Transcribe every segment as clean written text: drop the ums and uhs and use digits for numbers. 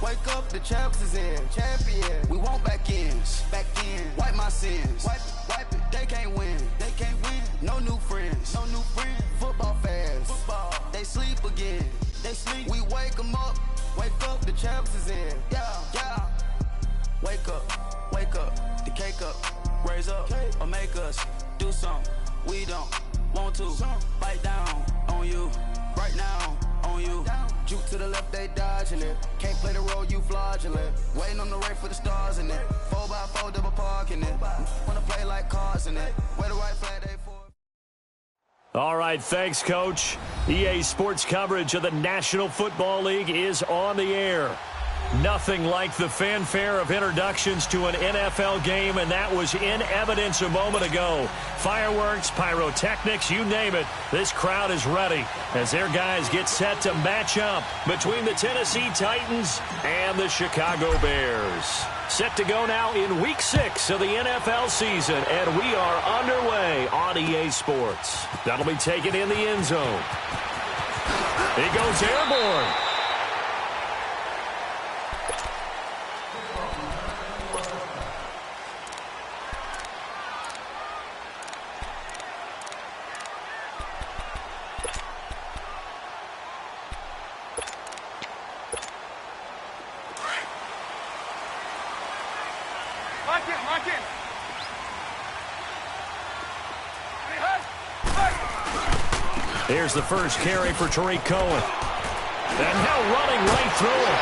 Wake up, the champs is in. Champion. We want back ends. Back in. Wipe my sins. Wipe it. They can't win. They can't win. No new friends. No new friends. Football fans. Football. They sleep again. They sleep. We wake them up. Wake up, the champs is in. Yeah. Wake up. Wake up. The cake up. Raise up. Or make us do something we don't want to. Bite down on you. Right now on you. Juke to the left, they dodging it. Can't play the role, you fraudulent. Waiting on the right for the stars in it. 4x4 double parking it. Wanna play like cars in it. Where the right flag they for. All right, thanks, Coach. EA Sports coverage of the National Football League is on the air. Nothing like the fanfare of introductions to an NFL game, and that was in evidence a moment ago. Fireworks, pyrotechnics, you name it. This crowd is ready as their guys get set to match up between the Tennessee Titans and the Chicago Bears. Set to go now in Week 6 of the NFL season, and we are underway on EA Sports. That'll be taken in the end zone. He goes airborne. Here's the first carry for Tariq Cohen. And now running right through him.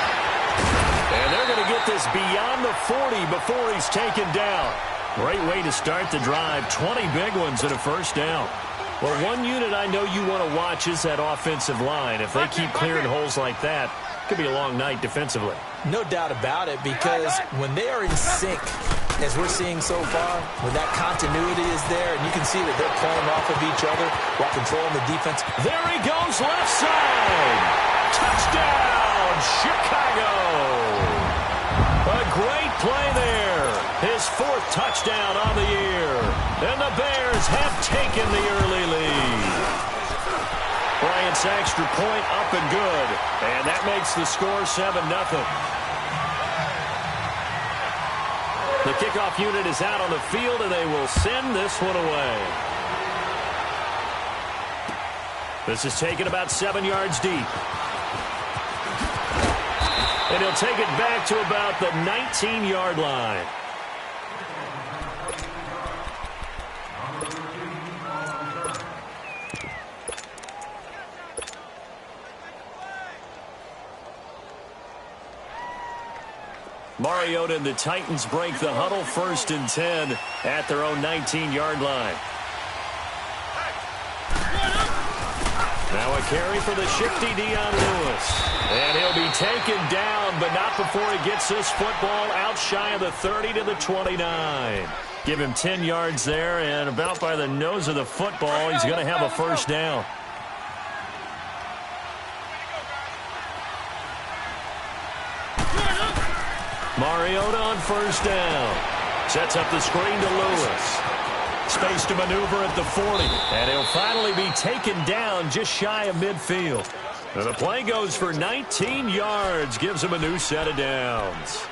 And they're going to get this beyond the 40 before he's taken down. Great way to start the drive. 20 big ones and a first down. Well, one unit I know you want to watch is that offensive line. If they keep clearing holes like that, it could be a long night defensively. No doubt about it, because when they are in sync, as we're seeing so far, when that continuity is there, and you can see that they're playing off of each other while controlling the defense. There he goes, left side. Touchdown, Chicago. A great play there. His 4th touchdown on the year. And the Bears have taken the early lead. Bryant's extra point up and good. And that makes the score 7-0. The kickoff unit is out on the field, and they will send this one away. This is taken about 7 yards deep. And he'll take it back to about the 19-yard line. Mariota and the Titans break the huddle, 1st and 10 at their own 19-yard line. Now a carry for the shifty Dion Lewis. And he'll be taken down, but not before he gets this football out shy of the 30 to the 29. Give him 10 yards there, and about by the nose of the football, he's going to have a first down. Mariota on first down. Sets up the screen to Lewis. Space to maneuver at the 40. And he'll finally be taken down just shy of midfield. And the play goes for 19 yards. Gives him a new set of downs.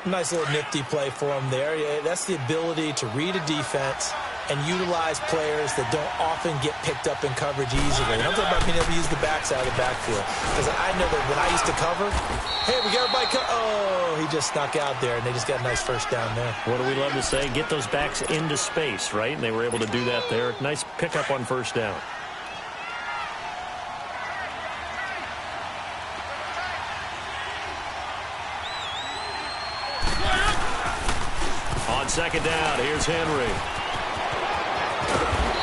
Nice little nifty play for him there. Yeah, that's the ability to read a defense and utilize players that don't often get picked up in coverage easily. And I'm talking about being able to use the backside of the backfield. Because I know that when I used to cover, hey, we got everybody oh, he just snuck out there, and they just got a nice first down there. What do we love to say? Get those backs into space, right? And they were able to do that there. Nice pickup on first down. On second down, here's Henry.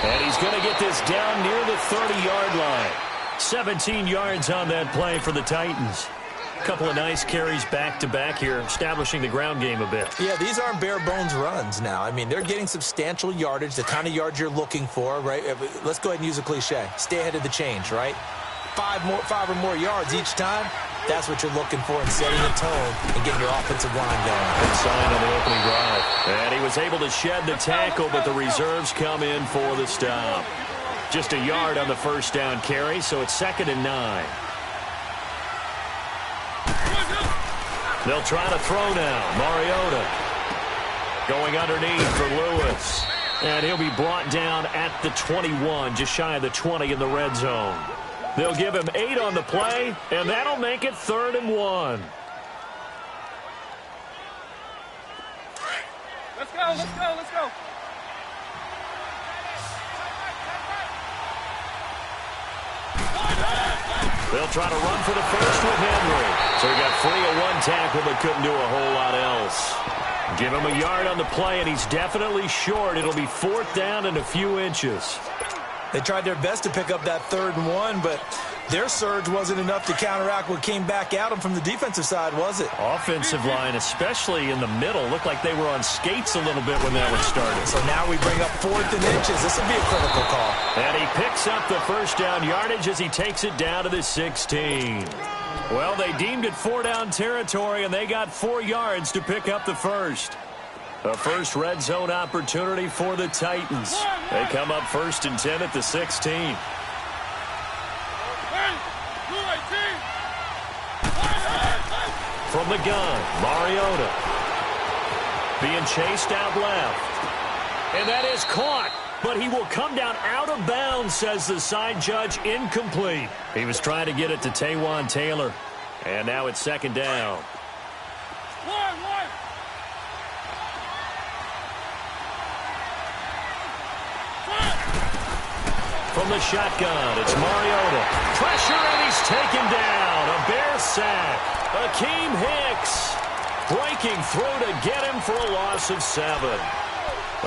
And he's going to get this down near the 30-yard line. 17 yards on that play for the Titans. A couple of nice carries back-to-back here, establishing the ground game a bit. Yeah, these aren't bare-bones runs now. I mean, they're getting substantial yardage, the kind of yards you're looking for, right? Let's go ahead and use a cliche. Stay ahead of the change, right? 5 or more yards each time. That's what you're looking for in setting the tone and getting your offensive line going. Good sign on the opening drive. And he was able to shed the tackle, but the reserves come in for the stop. Just a yard on the first down carry, so it's 2nd and 9. They'll try to throw now. Mariota going underneath for Lewis. And he'll be brought down at the 21, just shy of the 20 in the red zone. They'll give him 8 on the play, and that'll make it 3rd and 1. Let's go, let's go, let's go. They'll try to run for the first with Henry. So he got free of one tackle but couldn't do a whole lot else. Give him a yard on the play, and he's definitely short. It'll be 4th down and a few inches. They tried their best to pick up that 3rd and 1, but their surge wasn't enough to counteract what came back at them from the defensive side, was it? Offensive line, especially in the middle, looked like they were on skates a little bit when that one started. So now we bring up 4th and inches. This will be a critical call. And he picks up the first down yardage as he takes it down to the 16. Well, they deemed it 4-down territory, and they got 4 yards to pick up the first. A first red zone opportunity for the Titans. They come up 1st and 10 at the 16. From the gun, Mariota being chased out left. And that is caught. But he will come down out of bounds, says the side judge. Incomplete. He was trying to get it to Taywan Taylor. And now it's 2nd down. From the shotgun, it's Mariota. Pressure, and he's taken down. A Bear sack. Akeem Hicks breaking through to get him for a loss of 7.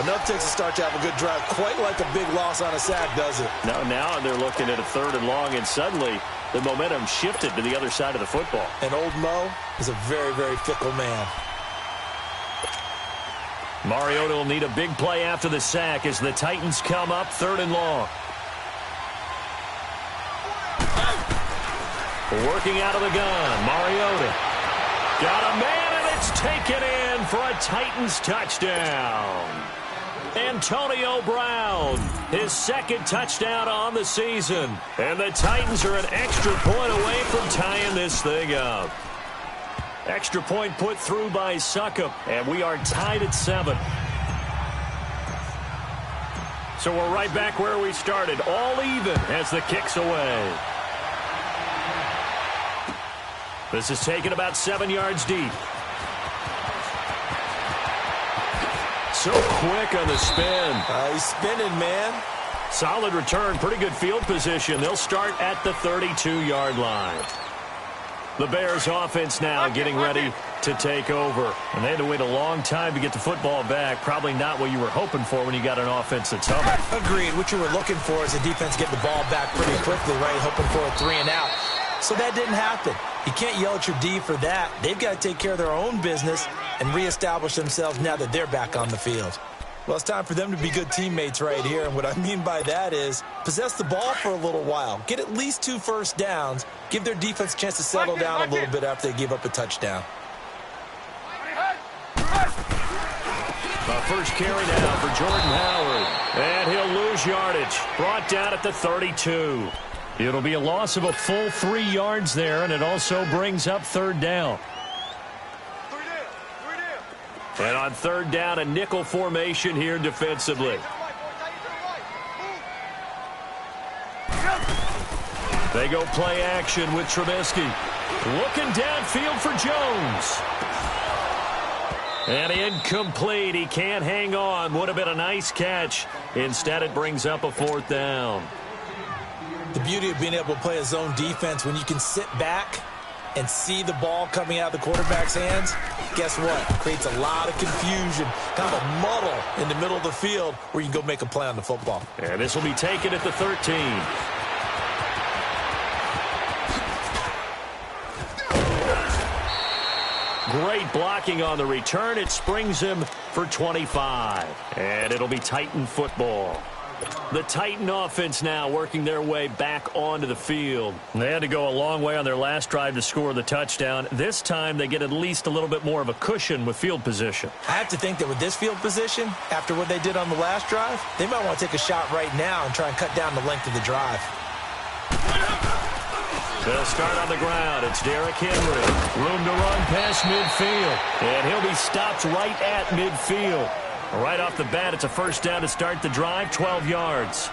Enough takes a start to have a good drive. Quite like a big loss on a sack, does it? Now they're looking at a 3rd and long, and suddenly the momentum shifted to the other side of the football. And old Mo is a very, very fickle man. Mariota will need a big play after the sack as the Titans come up 3rd and long. Working out of the gun, Mariota. Got a man, and it's taken in for a Titans touchdown. Antonio Brown, his 2nd touchdown on the season. And the Titans are an extra point away from tying this thing up. Extra point put through by Succop, and we are tied at 7. So we're right back where we started, all even as the kick's away. This is taken about 7 yards deep. So quick on the spin. He's spinning, man. Solid return, pretty good field position. They'll start at the 32-yard line. The Bears offense now getting ready to take over. And they had to wait a long time to get the football back. Probably not what you were hoping for when you got an offense that's humming. Agreed. What you were looking for is a defense getting the ball back pretty quickly, right? Hoping for a 3 and out. So that didn't happen. You can't yell at your D for that. They've got to take care of their own business and reestablish themselves now that they're back on the field. Well, it's time for them to be good teammates right here. And what I mean by that is possess the ball for a little while. Get at least 2 first downs. Give their defense a chance to settle down a little bit after they give up a touchdown. First carry now for Jordan Howard. And he'll lose yardage. Brought down at the 32. It'll be a loss of a full 3 yards there, and it also brings up 3rd down. And on 3rd down, a nickel formation here defensively. They go play action with Trubisky. Looking downfield for Jones. And incomplete. He can't hang on. Would have been a nice catch. Instead, it brings up a 4th down. The beauty of being able to play a zone defense when you can sit back and see the ball coming out of the quarterback's hands, guess what? It creates a lot of confusion, kind of a muddle in the middle of the field where you can go make a play on the football. And this will be taken at the 13. Great blocking on the return. It springs him for 25. And it'll be Titan football. The Titan offense now working their way back onto the field. They had to go a long way on their last drive to score the touchdown. This time they get at least a little bit more of a cushion with field position. I have to think that with this field position, after what they did on the last drive, they might want to take a shot right now and try and cut down the length of the drive. They'll start on the ground. It's Derrick Henry. Room to run past midfield. And he'll be stopped right at midfield. Right off the bat, it's a first down to start the drive, 12 yards.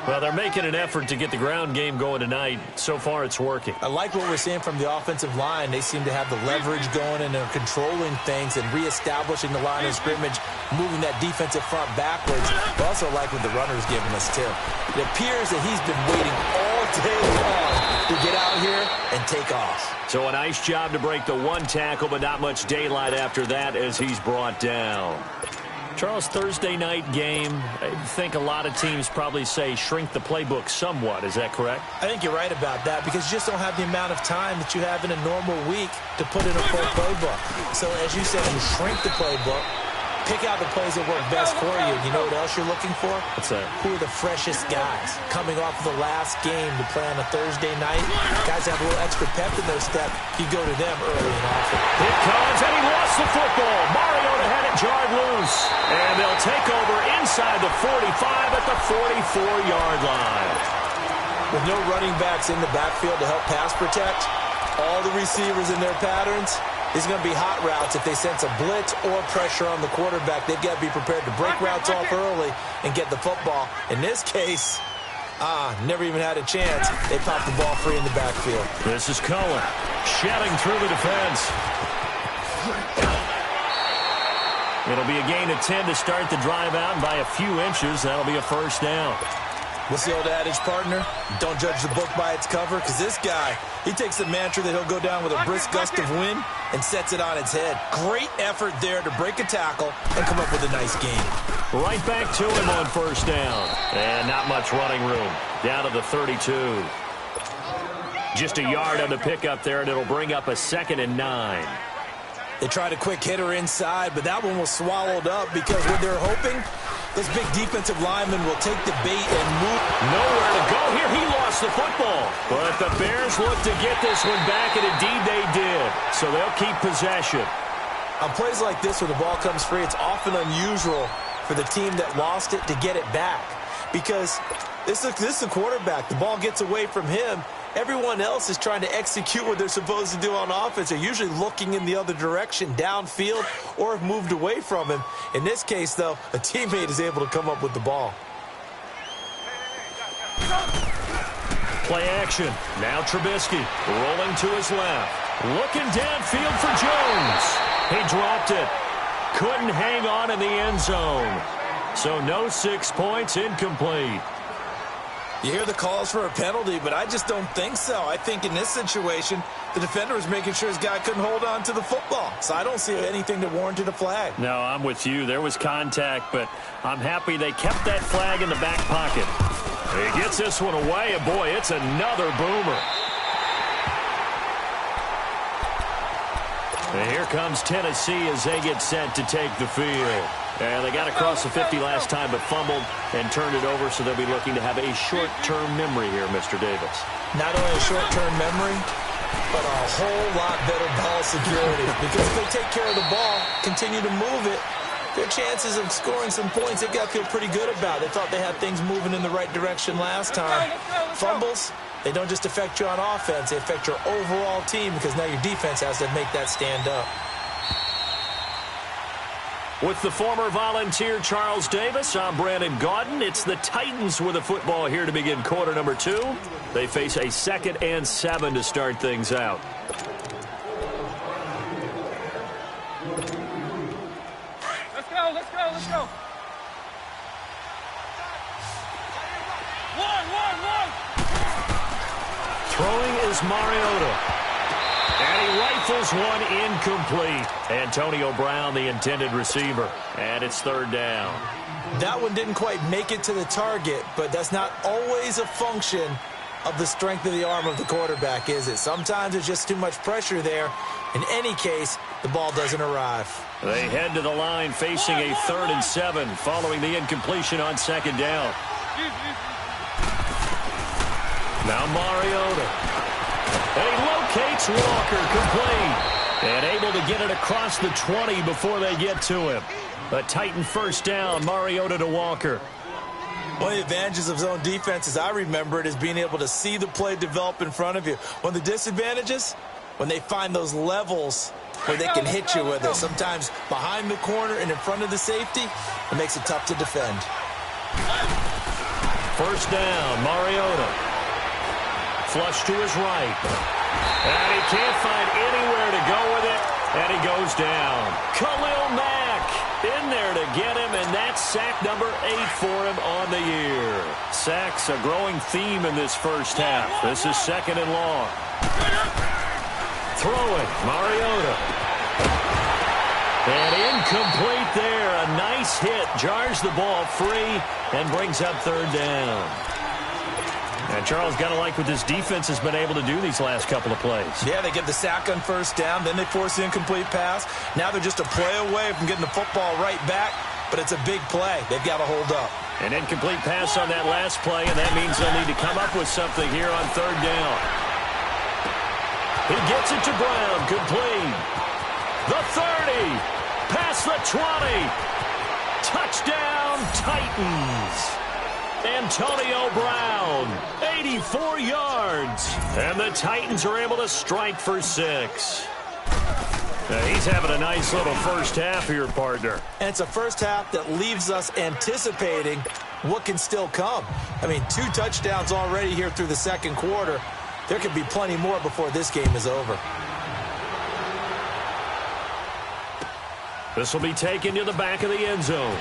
Well, they're making an effort to get the ground game going tonight. So far, it's working. I like what we're seeing from the offensive line. They seem to have the leverage going, and they're controlling things and reestablishing the line of scrimmage, moving that defensive front backwards. I also like what the runner's giving us, too. It appears that he's been waiting all day long to get out here and take off. So a nice job to break the one tackle, but not much daylight after that as he's brought down. Charles, Thursday night game, I think a lot of teams probably say shrink the playbook somewhat. Is that correct? I think you're right about that because you just don't have the amount of time that you have in a normal week to put in a full playbook. So as you said, you shrink the playbook, pick out the plays that work best for you. You know what else you're looking for? What's that? Who are the freshest guys coming off of the last game to play on a Thursday night? Guys have a little extra pep in their step. You go to them early and often. Here it comes, and he lost the football. Mariota had it jarred loose. And they'll take over inside the 45 at the 44-yard line. With no running backs in the backfield to help pass protect, all the receivers in their patterns, these are going to be hot routes. If they sense a blitz or pressure on the quarterback, they've got to be prepared to break routes off early and get the football. In this case, never even had a chance. They popped the ball free in the backfield. This is Cohen shedding through the defense. It'll be a gain of 10 to start the drive out, and by a few inches, that'll be a first down. What's the old adage, partner? Don't judge the book by its cover, because this guy, he takes the mantra that he'll go down with a brisk gust of wind and sets it on its head. Great effort there to break a tackle and come up with a nice gain. Right back to him on first down. And not much running room. Down to the 32. Just a yard on the pickup there, and it'll bring up a 2nd and 9. They tried a quick hitter inside, but that one was swallowed up because what they're hoping, this big defensive lineman will take the bait and move. Nowhere to go here. He lost the football. But the Bears look to get this one back, and indeed they did. So they'll keep possession. On plays like this where the ball comes free, it's often unusual for the team that lost it to get it back. Because this is a quarterback. The ball gets away from him. Everyone else is trying to execute what they're supposed to do on offense. They're usually looking in the other direction, downfield, or have moved away from him. In this case, though, a teammate is able to come up with the ball. Play action. Now Trubisky rolling to his left. Looking downfield for Jones. He dropped it. Couldn't hang on in the end zone. So no 6 points, incomplete. You hear the calls for a penalty, but I just don't think so. I think in this situation, the defender was making sure his guy couldn't hold on to the football. So I don't see anything that warranted a flag. No, I'm with you. There was contact, but I'm happy they kept that flag in the back pocket. He gets this one away, and boy, it's another boomer. And here comes Tennessee as they get set to take the field. And they got across the 50 last time, but fumbled and turned it over, so they'll be looking to have a short-term memory here, Mr. Davis. Not only a short-term memory, but a whole lot better ball security. Because if they take care of the ball, continue to move it, their chances of scoring some points, they've got to feel pretty good about. They thought they had things moving in the right direction last time. Fumbles, they don't just affect you on offense, they affect your overall team because now your defense has to make that stand up. With the former Volunteer Charles Davis, I'm Brandon Gaudin. It's the Titans with the football here to begin quarter number 2. They face a 2nd and 7 to start things out. Let's go, let's go, let's go. One. Throwing is Mariota. And he rifles one incomplete. Antonio Brown, the intended receiver. And it's 3rd down. That one didn't quite make it to the target, but that's not always a function of the strength of the arm of the quarterback, is it? Sometimes there's just too much pressure there. In any case, the ball doesn't arrive. They head to the line facing a 3rd and 7 following the incompletion on 2nd down. Now Mariota. And he locates Walker complete. And able to get it across the 20 before they get to him. A Titan first down, Mariota to Walker. One of the advantages of zone defense, as I remember it, is being able to see the play develop in front of you. One of the disadvantages, when they find those levels where they can hit you with it. Sometimes behind the corner and in front of the safety, it makes it tough to defend. First down, Mariota. Flush to his right. And he can't find anywhere to go with it, and he goes down. Khalil Mack in there to get him, and that's sack number 8 for him on the year. Sacks a growing theme in this first half. This is second and long. Throwing, Mariota. And incomplete there. A nice hit. Jars the ball free and brings up third down. And Charles, got to like what this defense has been able to do these last couple of plays. Yeah, they get the sack on first down. Then they force the incomplete pass. Now they're just a play away from getting the football right back. But it's a big play. They've got to hold up. An incomplete pass on that last play, and that means they'll need to come up with something here on third down. He gets it to Brown. Complete. The 30. Past the 20. Touchdown, Titans. Antonio Brown, 84 yards. And the Titans are able to strike for 6. Now, he's having a nice little first half here, partner. And it's a first half that leaves us anticipating what can still come. I mean, 2 touchdowns already here through the second quarter. There could be plenty more before this game is over. This will be taken to the back of the end zone.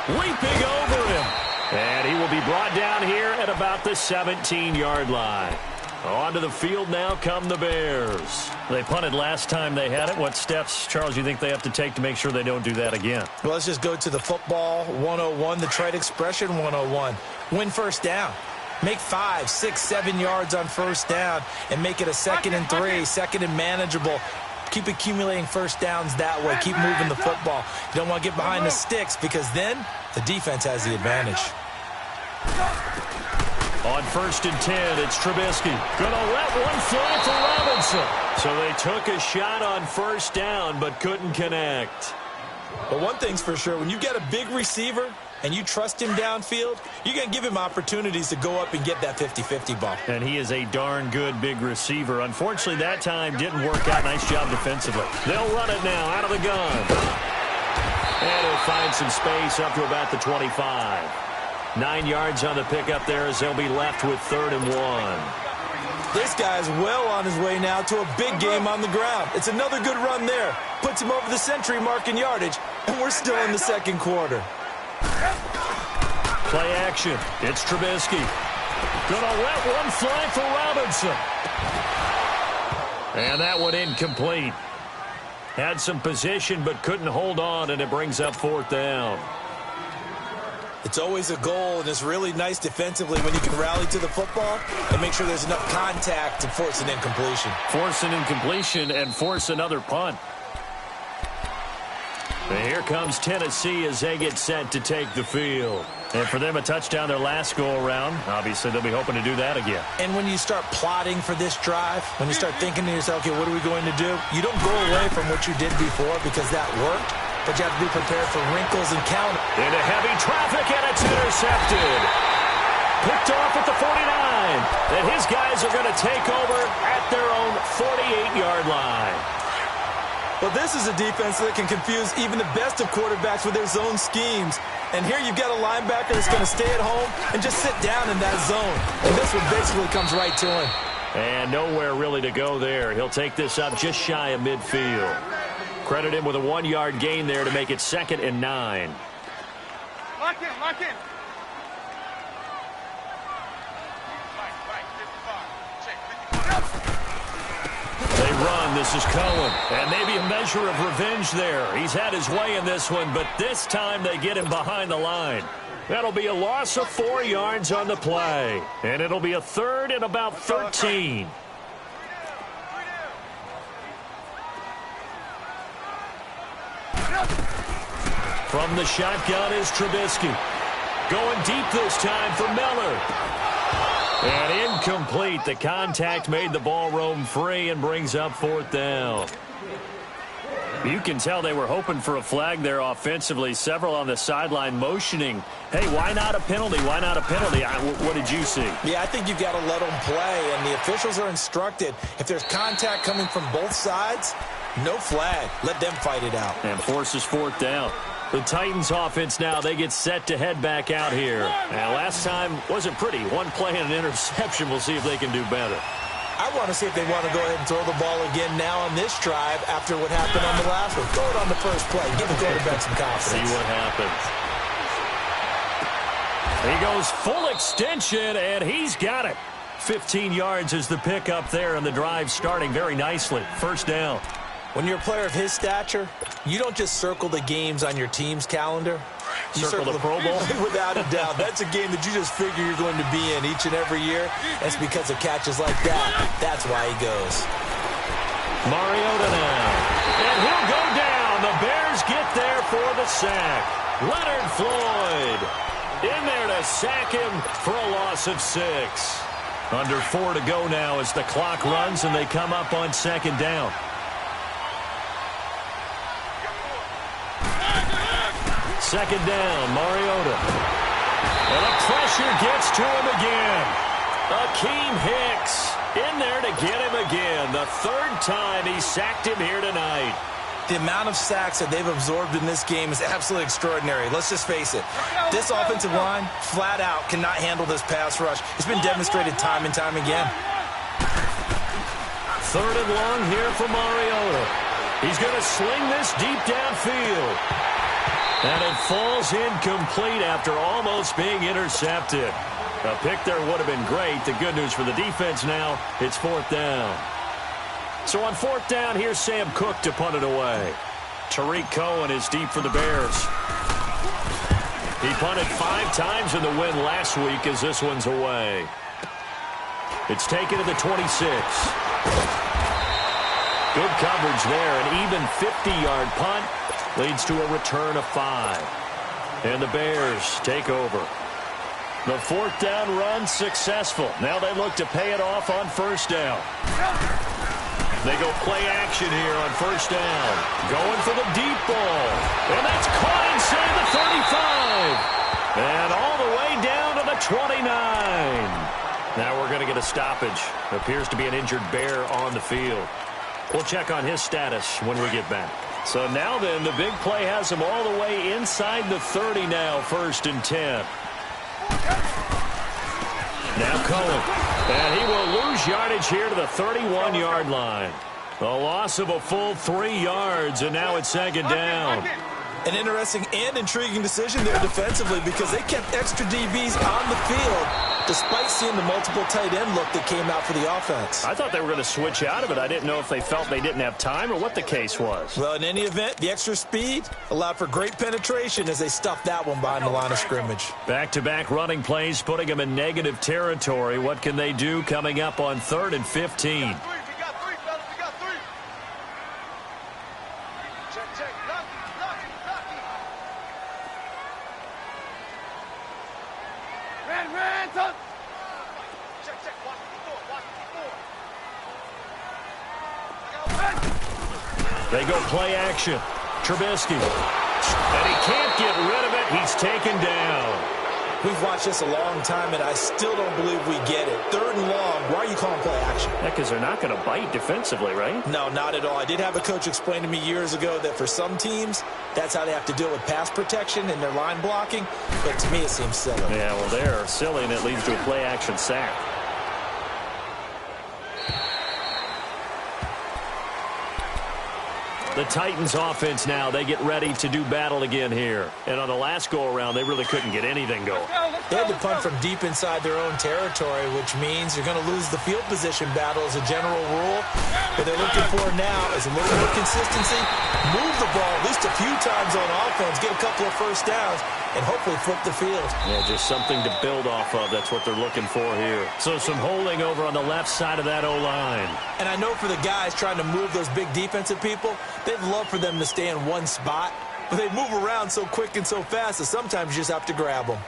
Leaping over him. And he will be brought down here at about the 17-yard line. Onto the field now come the Bears. They punted last time they had it. What steps, Charles, you think they have to take to make sure they don't do that again? Well, let's just go to the football 101, the trade expression 101. Win first down. Make 5, 6, 7 yards on first down and make it a 2nd and 3, second and manageable. Keep accumulating first downs that way. Keep moving the football. You don't want to get behind the sticks because then the defense has the advantage. On 1st and 10, it's Trubisky. Gonna let one fly for Robinson. So they took a shot on first down but couldn't connect. But one thing's for sure, when you get a big receiver and you trust him downfield, you're going to give him opportunities to go up and get that 50-50 ball. And he is a darn good big receiver. Unfortunately, that time didn't work out. Nice job defensively. They'll run it now out of the gun. And he'll find some space up to about the 25. 9 yards on the pickup there as they'll be left with 3rd and 1. This guy's well on his way now to a big game on the ground. It's another good run there. Puts him over the century mark in yardage, and we're still in the second quarter. Play action. It's Trubisky. Gonna let one fly for Robinson. And that one incomplete. Had some position but couldn't hold on, and it brings up 4th down. It's always a goal, and it's really nice defensively when you can rally to the football and make sure there's enough contact to force an incompletion. Force an incompletion and force another punt. And here comes Tennessee as they get set to take the field. And for them, a touchdown their last go-around. Obviously, they'll be hoping to do that again. And when you start plotting for this drive, when you start thinking to yourself, okay, what are we going to do? You don't go away from what you did before because that worked, but you have to be prepared for wrinkles and counter. Into heavy traffic, and it's intercepted. Picked off at the 49. And his guys are going to take over at their own 48-yard line. Well, this is a defense that can confuse even the best of quarterbacks with their zone schemes. And here you've got a linebacker that's going to stay at home and just sit down in that zone. And this one basically comes right to him. And nowhere really to go there. He'll take this up just shy of midfield. Credit him with a 1-yard gain there to make it 2nd and 9. Lock in, lock in. They run. This is Cohen. And maybe a measure of revenge there. He's had his way in this one, but this time they get him behind the line. That'll be a loss of 4 yards on the play. And it'll be a 3rd and about 13. From the shotgun is Trubisky. Going deep this time for Miller. And incomplete. The contact made the ball roam free and brings up 4th down. You can tell they were hoping for a flag there offensively. Several on the sideline motioning, hey, why not a penalty? Why not a penalty? What did you see? Yeah, I think you've got to let them play, and the officials are instructed. If there's contact coming from both sides, no flag. Let them fight it out. And forces fourth down. The Titans offense now, they get set to head back out here. And last time wasn't pretty. One play and an interception. We'll see if they can do better. I want to see if they want to go ahead and throw the ball again now on this drive after what happened on the last one. Throw it on the first play. Give the quarterback some confidence. See what happens. He goes full extension, and he's got it. 15 yards is the pickup there, and the drive starting very nicely. First down. When you're a player of his stature, you don't just circle the games on your team's calendar. You circle the Pro Bowl? Without a doubt. That's a game that you just figure you're going to be in each and every year. That's because of catches like that. That's why he goes. Mariota now. And he'll go down. The Bears get there for the sack. Leonard Floyd in there to sack him for a loss of 6. Under 4 to go now as the clock runs and they come up on second down. Second down, Mariota. And the pressure gets to him again. Akeem Hicks in there to get him again. The third time he sacked him here tonight. The amount of sacks that they've absorbed in this game is absolutely extraordinary. Let's just face it. This offensive line, flat out, cannot handle this pass rush. It's been demonstrated time and time again. Third and long here for Mariota. He's going to sling this deep downfield. And it falls incomplete after almost being intercepted. A pick there would have been great. The good news for the defense now, it's fourth down. So on fourth down, here's Sam Cook to punt it away. Tariq Cohen is deep for the Bears. He punted 5 times in the win last week as this one's away. It's taken to the 26. Good coverage there. An even 50-yard punt leads to a return of 5. And the Bears take over. The fourth down run successful. Now they look to pay it off on first down. They go play action here on first down. Going for the deep ball. And that's caught inside the 35. And all the way down to the 29. Now we're going to get a stoppage. Appears to be an injured Bear on the field. We'll check on his status when we get back. So now then, the big play has him all the way inside the 30 now, first and 10. Now Cohen. And he will lose yardage here to the 31-yard line. A loss of a full 3 yards, and now it's second down. An interesting and intriguing decision there defensively because they kept extra DBs on the field despite seeing the multiple tight end look that came out for the offense. I thought they were going to switch out of it. I didn't know if they felt they didn't have time or what the case was. Well, in any event, the extra speed allowed for great penetration as they stuffed that one behind the line of scrimmage. Back-to-back running plays putting them in negative territory. What can they do coming up on 3rd and 15? They go play action. Trubisky. And he can't get rid of it. He's taken down. We've watched this a long time, and I still don't believe we get it. 3rd and long. Why are you calling play action? Yeah, because they're not going to bite defensively, right? No, not at all. I did have a coach explain to me years ago that for some teams, that's how they have to deal with pass protection and their line blocking. But to me, it seems silly. Yeah, well, they're silly, and it leads to a play action sack. The Titans offense now, they get ready to do battle again here. And on the last go-around, they really couldn't get anything going. They had to punt from deep inside their own territory, which means you're going to lose the field position battle as a general rule. What they're looking for now is a little more consistency, move the ball at least a few times on offense, get a couple of first downs, and hopefully flip the field. Yeah, just something to build off of. That's what they're looking for here. So some holding over on the left side of that O-line. And I know for the guys trying to move those big defensive people, they'd love for them to stay in one spot. But they move around so quick and so fast that sometimes you just have to grab them.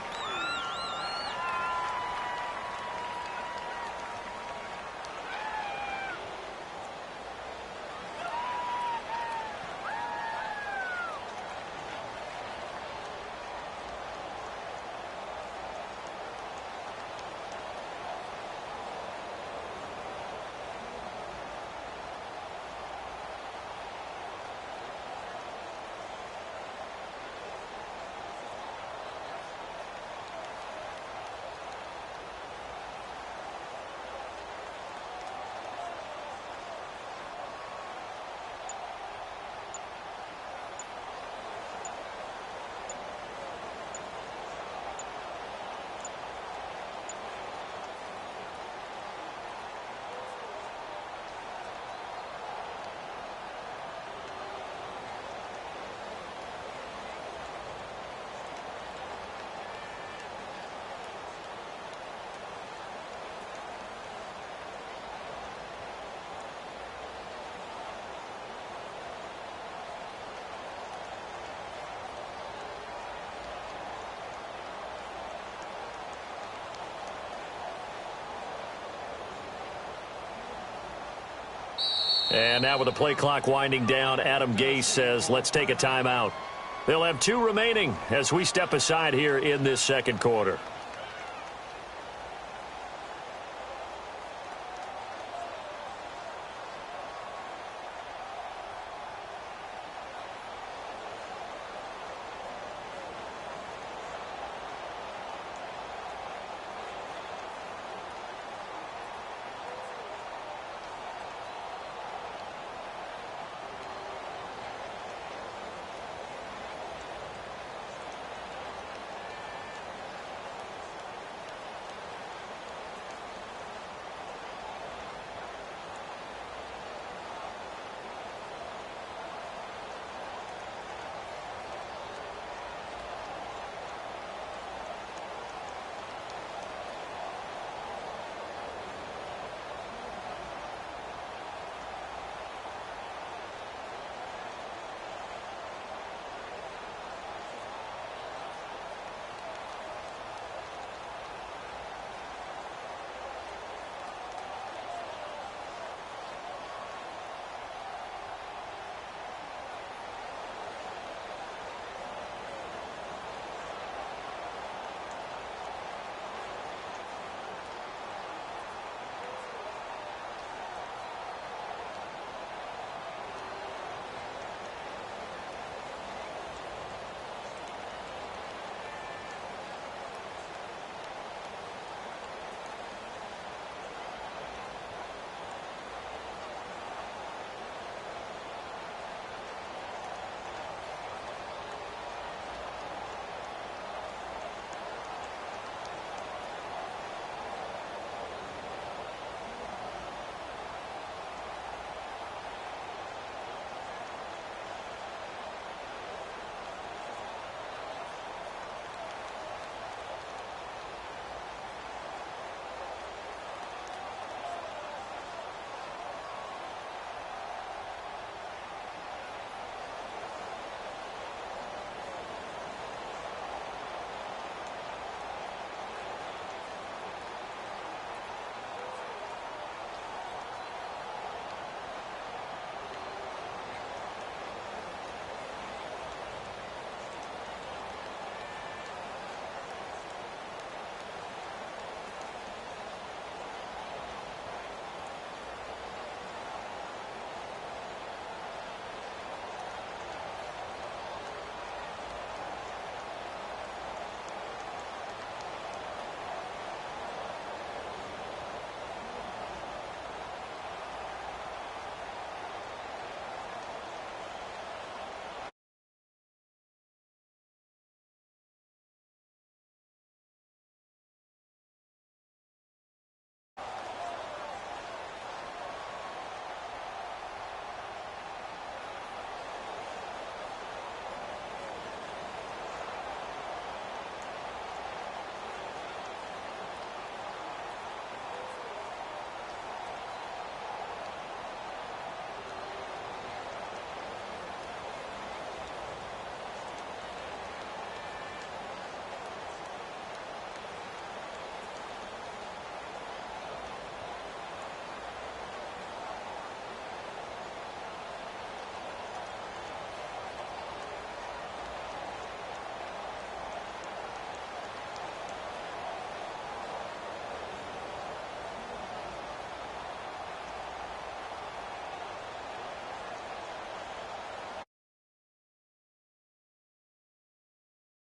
And now with the play clock winding down, Adam Gase says, let's take a timeout. They'll have 2 remaining as we step aside here in this second quarter.